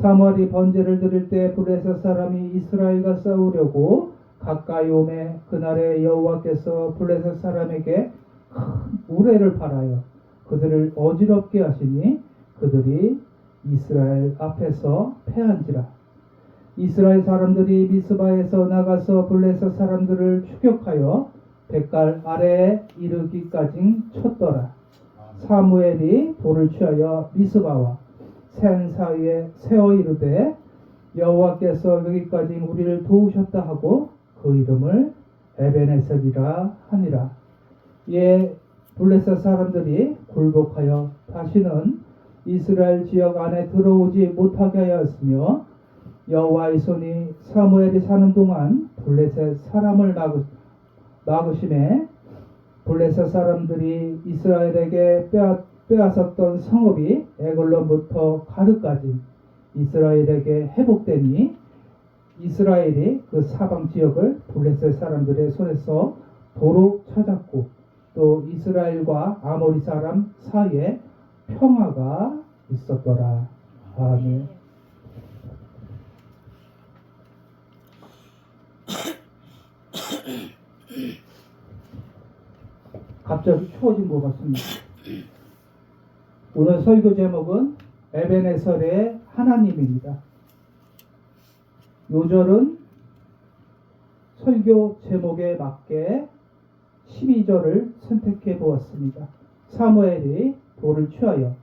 사무엘이 번제를 드릴 때 블레셋 사람이 이스라엘과 싸우려고 가까이 오매 그날에 여호와께서 블레셋 사람에게 큰 우레를 발하여 그들을 어지럽게 하시니 그들이 이스라엘 앞에서 패한지라. 이스라엘 사람들이 미스바에서 나가서 블레셋 사람들을 추격하여 백갈 아래에 이르기까지 쳤더라. 사무엘이 돌을 취하여 미스바와 산 사이에 세워 이르되 여호와께서 여기까지 우리를 도우셨다 하고 그 이름을 에베네셀이라 하니라. 이에 블레셋 사람들이 굴복하여 다시는 이스라엘 지역 안에 들어오지 못하게 하였으며 여호와의 손이 사무엘이 사는 동안 블레셋 사람을 막으심에 블레셋 사람들이 이스라엘에게 빼앗았던 성읍이 에글론부터 가드까지 이스라엘에게 회복되니 이스라엘이 그 사방 지역을 블레셋 사람들의 손에서 도로 찾았고 또 이스라엘과 아모리 사람 사이에 평화가 있었더라. 아멘. 갑자기 추워진 것 같습니다. 오늘 설교 제목은 에베네셀의 하나님입니다. 요절은 설교 제목에 맞게 12절을 선택해 보았습니다. 사무엘이 돌을 취하여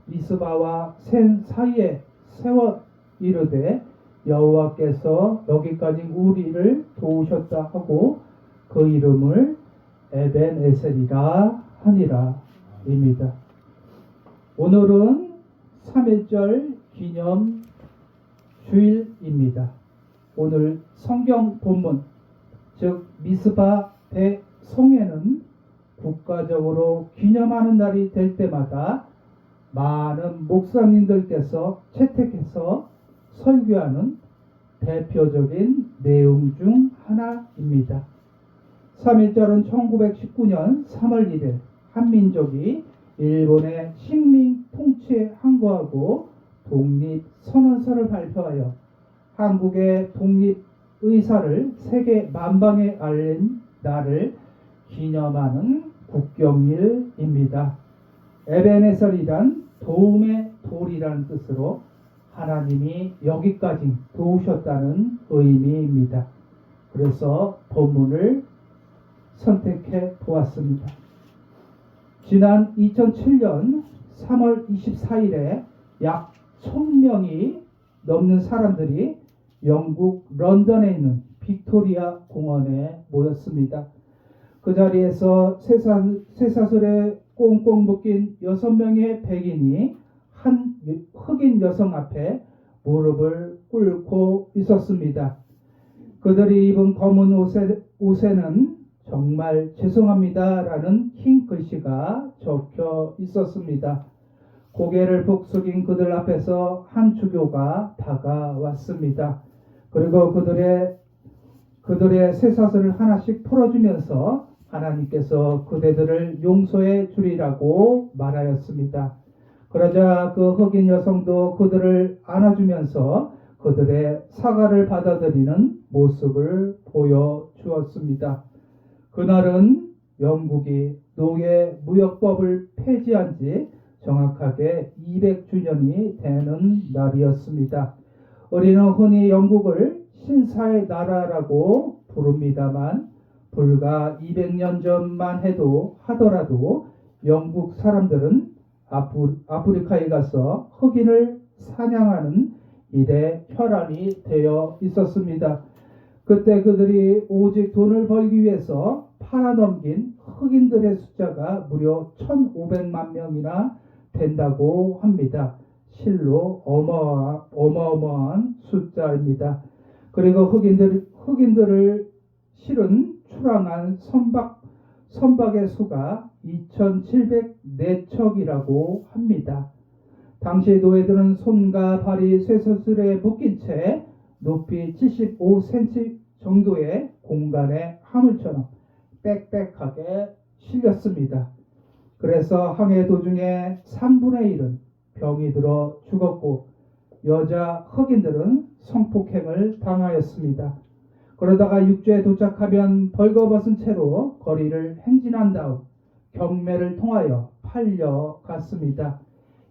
미스바와 센 사이에 세워 이르되 여호와께서 여기까지 우리를 도우셨다 하고 그 이름을 에벤에셀이라 하니라 입니다. 오늘은 3.1절 기념 주일입니다. 오늘 성경 본문 즉 미스바 대성회는 국가적으로 기념하는 날이 될 때마다 많은 목사님들께서 채택해서 설교하는 대표적인 내용 중 하나입니다. 3.1절은 1919년 3월 1일 한민족이 일본의 식민 통치에 항거하고 독립선언서를 발표하여 한국의 독립의사를 세계 만방에 알린 날을 기념하는 국경일입니다. 에벤에셀이란 도움의 돌이라는 뜻으로 하나님이 여기까지 도우셨다는 의미입니다. 그래서 본문을 선택해 보았습니다. 지난 2007년 3월 24일에 약 1000명이 넘는 사람들이 영국 런던에 있는 빅토리아 공원에 모였습니다. 그 자리에서 쇠사슬에 꽁꽁 묶인 6명의 백인이 한 흑인 여성 앞에 무릎을 꿇고 있었습니다. 그들이 입은 검은 옷에는 정말 죄송합니다 라는 흰 글씨가 적혀 있었습니다. 고개를 푹 숙인 그들 앞에서 한 주교가 다가왔습니다. 그리고 그들의 쇠사슬을 하나씩 풀어주면서 하나님께서 그대들을 용서해 주리라고 말하였습니다. 그러자 그 흑인 여성도 그들을 안아주면서 그들의 사과를 받아들이는 모습을 보여주었습니다. 그날은 영국이 노예 무역법을 폐지한 지 정확하게 200주년이 되는 날이었습니다. 우리는 흔히 영국을 신사의 나라라고 부릅니다만 불과 200년 전만 하더라도 영국 사람들은 아프리카에 가서 흑인을 사냥하는 일에 혈안이 되어 있었습니다. 그때 그들이 오직 돈을 벌기 위해서 팔아넘긴 흑인들의 숫자가 무려 1500만 명이나 된다고 합니다. 실로 어마어마한 숫자입니다. 그리고 흑인들을 실은 출항한 선박의 수가 2704척이라고 합니다. 당시 노예들은 손과 발이 쇠사슬에 묶인 채 높이 75cm 정도의 공간에 화물처럼 빽빽하게 실렸습니다. 그래서 항해 도중에 3분의 1은 병이 들어 죽었고 여자 흑인들은 성폭행을 당하였습니다. 그러다가 육지에 도착하면 벌거벗은 채로 거리를 행진한 다음 경매를 통하여 팔려갔습니다.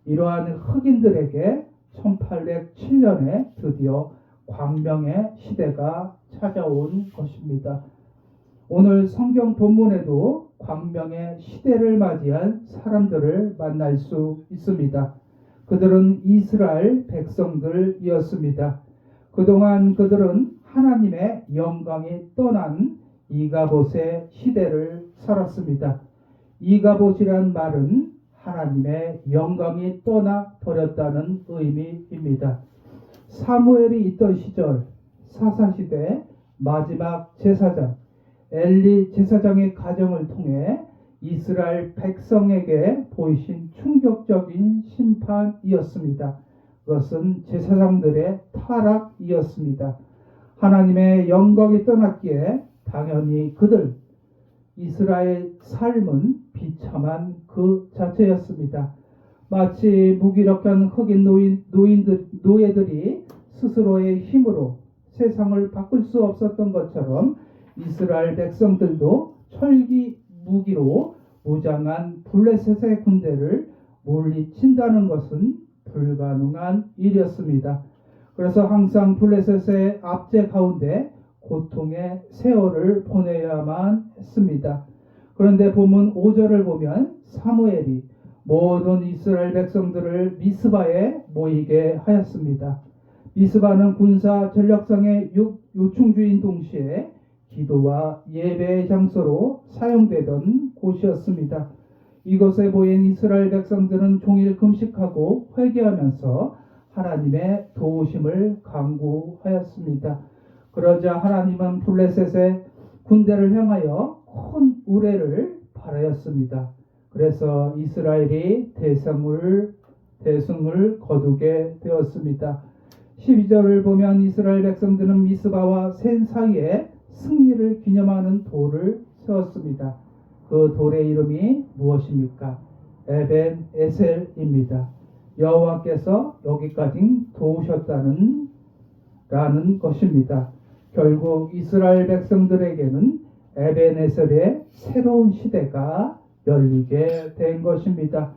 이러한 흑인들에게 1807년에 드디어 광명의 시대가 찾아온 것입니다. 오늘 성경 본문에도 광명의 시대를 맞이한 사람들을 만날 수 있습니다. 그들은 이스라엘 백성들이었습니다. 그동안 그들은 하나님의 영광이 떠난 이가봇의 시대를 살았습니다. 이가봇이란 말은 하나님의 영광이 떠나 버렸다는 의미입니다. 사무엘이 있던 시절 사사시대 마지막 제사장 엘리 제사장의 가정을 통해 이스라엘 백성에게 보이신 충격적인 심판이었습니다. 그것은 제사장들의 타락이었습니다. 하나님의 영광이 떠났기에 당연히 그들 이스라엘 삶은 비참한 그 자체였습니다. 마치 무기력한 흑인 노예들이 스스로의 힘으로 세상을 바꿀 수 없었던 것처럼 이스라엘 백성들도 철기 무기로 무장한 블레셋의 군대를 물리친다는 것은 불가능한 일이었습니다. 그래서 항상 블레셋의 압제 가운데 고통의 세월을 보내야만 했습니다. 그런데 본문 5절을 보면 사무엘이 모든 이스라엘 백성들을 미스바에 모이게 하였습니다. 미스바는 군사 전력상의 요충지인 동시에 기도와 예배의 장소로 사용되던 곳이었습니다. 이곳에 모인 이스라엘 백성들은 종일 금식하고 회개하면서 하나님의 도우심을 간구하였습니다. 그러자 하나님은 블레셋의 군대를 향하여 큰 우레를 발하였습니다. 그래서 이스라엘이 대승을 거두게 되었습니다. 12절을 보면 이스라엘 백성들은 미스바와 센 사이에 승리를 기념하는 돌을 세웠습니다. 그 돌의 이름이 무엇입니까? 에벤 에셀입니다. 여호와께서 여기까지 도우셨다는 라는 것입니다. 결국 이스라엘 백성들에게는 에벤 에셀의 새로운 시대가 열리게 된 것입니다.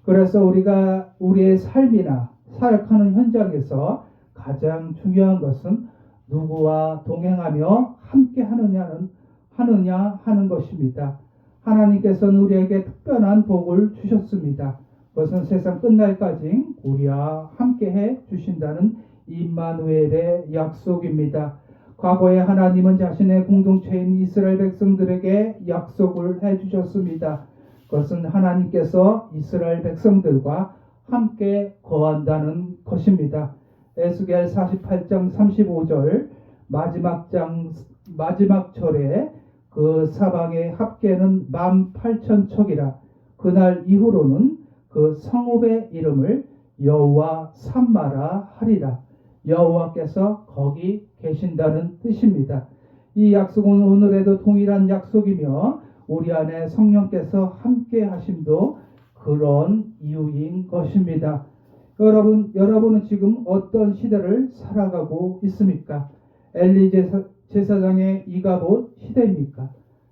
그래서 우리가 우리의 삶이나 사역하는 현장에서 가장 중요한 것은 누구와 동행하며 함께 하느냐 하는 것입니다. 하나님께서는 우리에게 특별한 복을 주셨습니다. 그것은 세상 끝날까지 우리와 함께해 주신다는 임마누엘의 약속입니다. 과거에 하나님은 자신의 공동체인 이스라엘 백성들에게 약속을 해주셨습니다. 그것은 하나님께서 이스라엘 백성들과 함께 거한다는 것입니다. 에스겔 48장 35절 마지막 절에 그 사방의 합계는 18,000척이라. 그날 이후로는 그 성읍의 이름을 여호와 삼마라 하리라. 여호와께서 거기 계신다는 뜻입니다. 이 약속은 오늘에도 동일한 약속이며 우리 안에 성령께서 함께 하심도 그런 이유인 것입니다. 여러분은 지금 어떤 시대를 살아가고 있습니까? 엘리 제사장의 이가봇 시대입니까?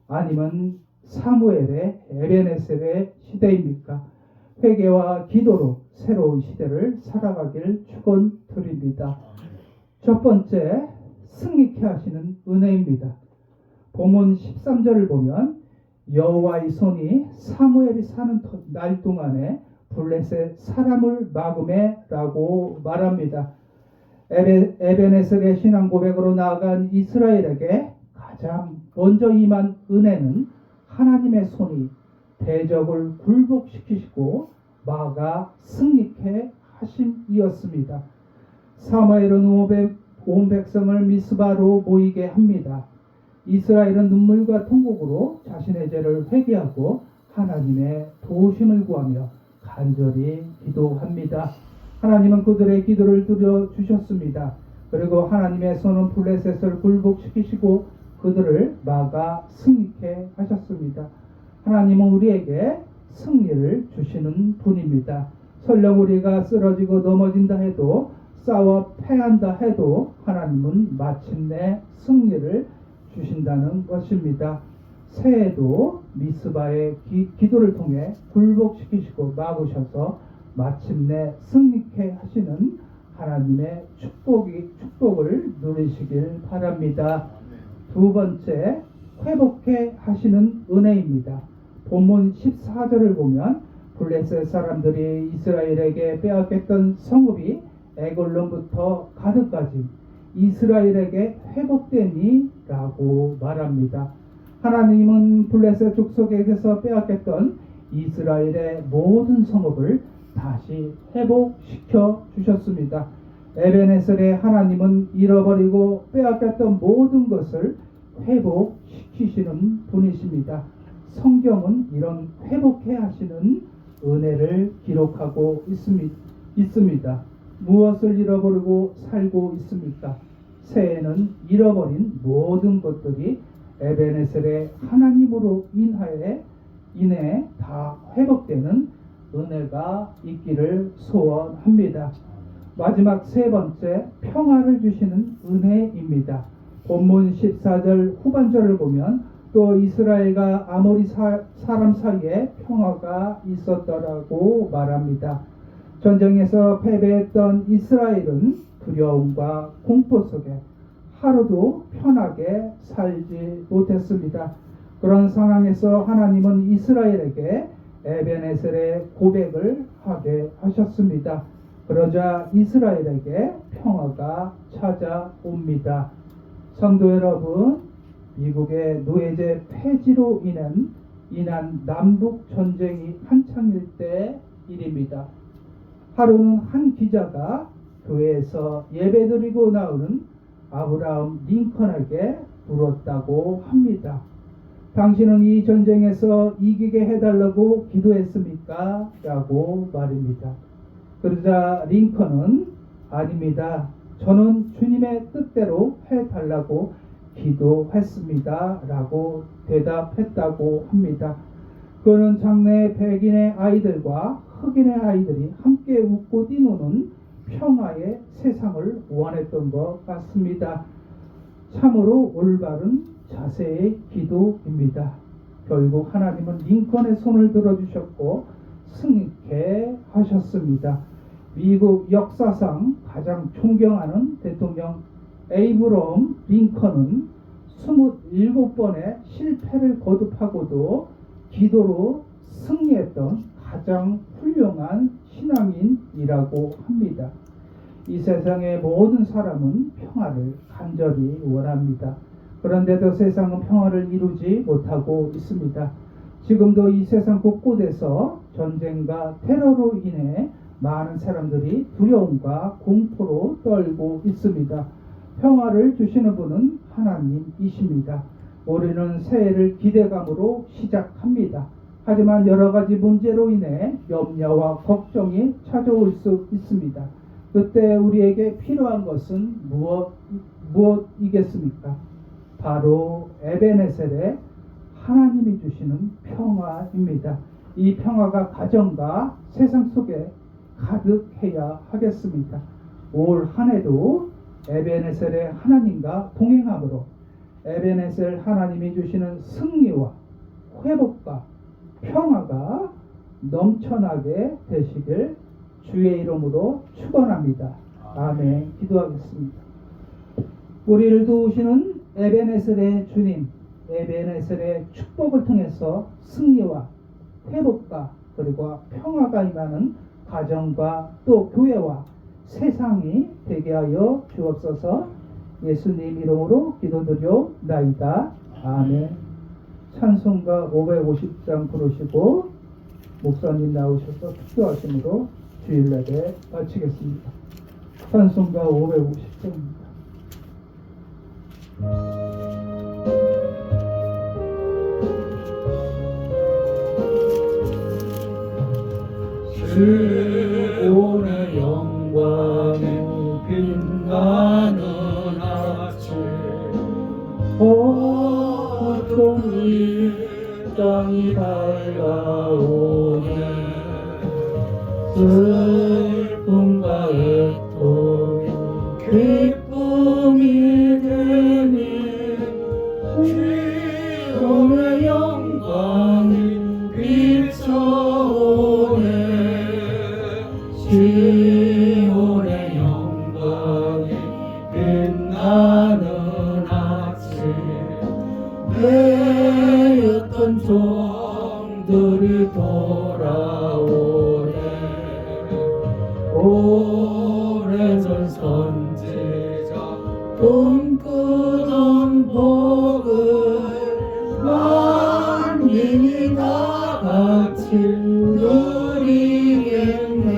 아니면 사무엘의 에벤에셀의 시대입니까? 회개와 기도로 새로운 시대를 살아가길 축원드립니다. 첫 번째, 승리케 하시는 은혜입니다. 본문 13절을 보면 여호와의 손이 사무엘이 사는 날 동안에 블레셋 사람을 막음해라고 말합니다. 에벤에셀의 신앙 고백으로 나아간 이스라엘에게 가장 먼저 임한 은혜는 하나님의 손이 대적을 굴복시키시고 막아 승리케 하심이었습니다. 사무엘은 온 백성을 미스바로 모이게 합니다. 이스라엘은 눈물과 통곡으로 자신의 죄를 회개하고 하나님의 도우심을 구하며 간절히 기도합니다. 하나님은 그들의 기도를 들어주셨습니다. 그리고 하나님의 손은 블레셋을 굴복시키시고 그들을 막아 승리케 하셨습니다. 하나님은 우리에게 승리를 주시는 분입니다. 설령 우리가 쓰러지고 넘어진다 해도 싸워 패한다 해도 하나님은 마침내 승리를 주신다는 것입니다. 새해도 미스바의 기도를 통해 굴복시키시고 막으셔서 마침내 승리케 하시는 하나님의 축복을 누리시길 바랍니다. 두 번째, 회복해 하시는 은혜입니다. 본문 14절을 보면 블레셋 사람들이 이스라엘에게 빼앗겼던 성읍이 에글론부터 가드까지 이스라엘에게 회복되니 라고 말합니다. 하나님은 블레셋 족속에게서 빼앗겼던 이스라엘의 모든 성읍을 다시 회복시켜 주셨습니다. 에벤에셀의 하나님은 잃어버리고 빼앗겼던 모든 것을 회복시키시는 분이십니다. 성경은 이런 회복해 하시는 은혜를 기록하고 있습니다. 무엇을 잃어버리고 살고 있습니까? 새해는 잃어버린 모든 것들이 에벤에셀의 하나님으로 인해 다 회복되는 은혜가 있기를 소원합니다. 마지막 세 번째, 평화를 주시는 은혜입니다. 본문 14절 후반절을 보면 또 이스라엘과 아모리 사람 사이에 평화가 있었더라고 말합니다. 전쟁에서 패배했던 이스라엘은 두려움과 공포 속에 하루도 편하게 살지 못했습니다. 그런 상황에서 하나님은 이스라엘에게 에벤에셀의 고백을 하게 하셨습니다. 그러자 이스라엘에게 평화가 찾아옵니다. 성도 여러분, 미국의 노예제 폐지로 인한 남북 전쟁이 한창일 때 일입니다. 하루는 한 기자가 교회에서 예배드리고 나오는 아브라함 링컨에게 물었다고 합니다. 당신은 이 전쟁에서 이기게 해달라고 기도했습니까? 라고 말입니다. 그러자 링컨은 아닙니다. 저는 주님의 뜻대로 해달라고 기도했습니다. 라고 대답했다고 합니다. 그는 장래 백인의 아이들과 흑인의 아이들이 함께 웃고 뛰노는 평화의 세상을 원했던 것 같습니다. 참으로 올바른 자세의 기도입니다. 결국 하나님은 링컨의 손을 들어주셨고 승리케 하셨습니다. 미국 역사상 가장 존경하는 대통령 에이브러함 링컨은 27번의 실패를 거듭하고도 기도로 승리했던 가장 훌륭한 신앙인이라고 합니다. 이 세상의 모든 사람은 평화를 간절히 원합니다. 그런데도 세상은 평화를 이루지 못하고 있습니다. 지금도 이 세상 곳곳에서 전쟁과 테러로 인해 많은 사람들이 두려움과 공포로 떨고 있습니다. 평화를 주시는 분은 하나님이십니다. 우리는 새해를 기대감으로 시작합니다. 하지만 여러 가지 문제로 인해 염려와 걱정이 찾아올 수 있습니다. 그때 우리에게 필요한 것은 무엇이겠습니까? 바로 에베네셀의 하나님이 주시는 평화입니다. 이 평화가 가정과 세상 속에 가득해야 하겠습니다. 올 한 해도 에베네셀의 하나님과 동행함으로 에베네셀 하나님이 주시는 승리와 회복과 평화가 넘쳐나게 되시길 주의 이름으로 축원합니다. 아멘. 기도하겠습니다. 우리를 도우시는 에베네셀의 주님, 에베네셀의 축복을 통해서 승리와 회복과 그리고 평화가 임하는 가정과 또 교회와 세상이 되게 하여 주옵소서. 예수님 이름으로 기도드려옵나이다. 아멘. 찬송가 550장 부르시고 목사님 나오셔서 투표하심으로 주일 예배 마치겠습니다. 찬송가 550장입니다. 시온의 영광이 빛나는 아침 온종일 땅이 밝아오네 슬픔과 애통이 기쁨이 되니 시온의 영광이 비춰오네 시온의 영광이 빛나는 아침 매였던 종들이 돌아오네 오래전 선지자 꿈꾸던 복을 만민이 다 같이 누리겠네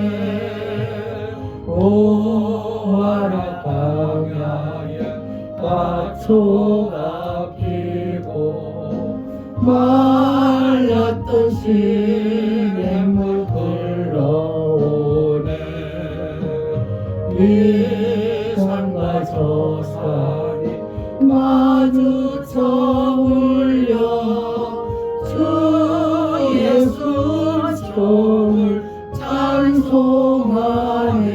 오하라 광야에 화초가 피고 말랐던 시냇물 흘러오네 이 산과 저 산이 마주쳐 울려 주 예수 종을 찬송하네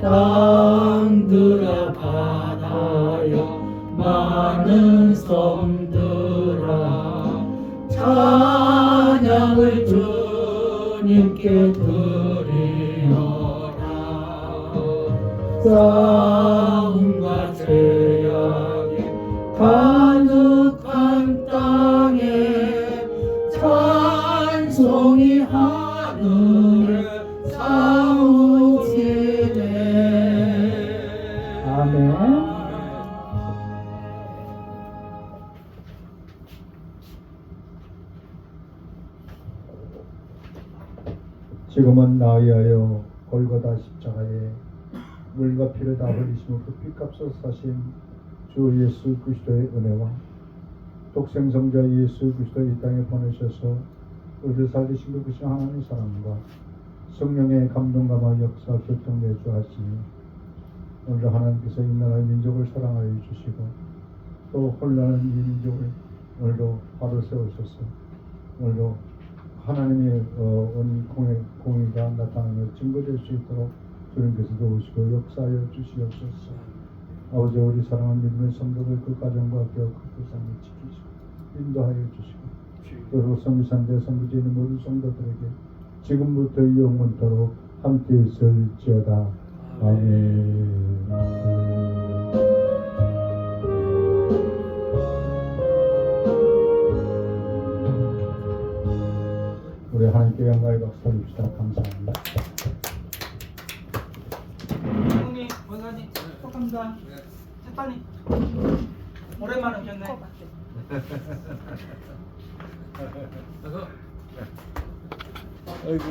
땅들아 바다여 많은 섬들아 찬양을 주님께 드리어라 싸움과 죄악이 가득한 땅에 찬송이 하늘에 사우 아멘. 지금은 나이하여 골고다 십자가에 물과 피를 다 흘리시고 그 피값을 사신 주 예수 그리스도의 은혜와 독생성자 예수 그리스도 이 땅에 보내셔서 우리를 살리신 그 크신 하나님의 사랑과 성령의 감동감화 역사 교통 내주하시니 오늘 하나님께서 이 나라의 민족을 사랑하여 주시고 또 혼란한 이 민족을 오늘도 바로 세우셔서 오늘도 하나님의 온 공의가 나타나며 증거될 수 있도록 주님께서 도우시고 역사하여 주시옵소서. 아버지 우리 사랑하는 믿음의 성도들 그 가정과 교회 그 삶을 지키시고 인도하여 주시고 그리고 성비산대 성부지에 있는 모든 성도들에게 지금부터 영원토록 함께 있을지어다. 아멘. 우리 하나님께 영광의 박수 드립시다. 감사합니다. 형님, 원사님, 축하합니다. 세타님, 오랜만에 오셨네. 아이고.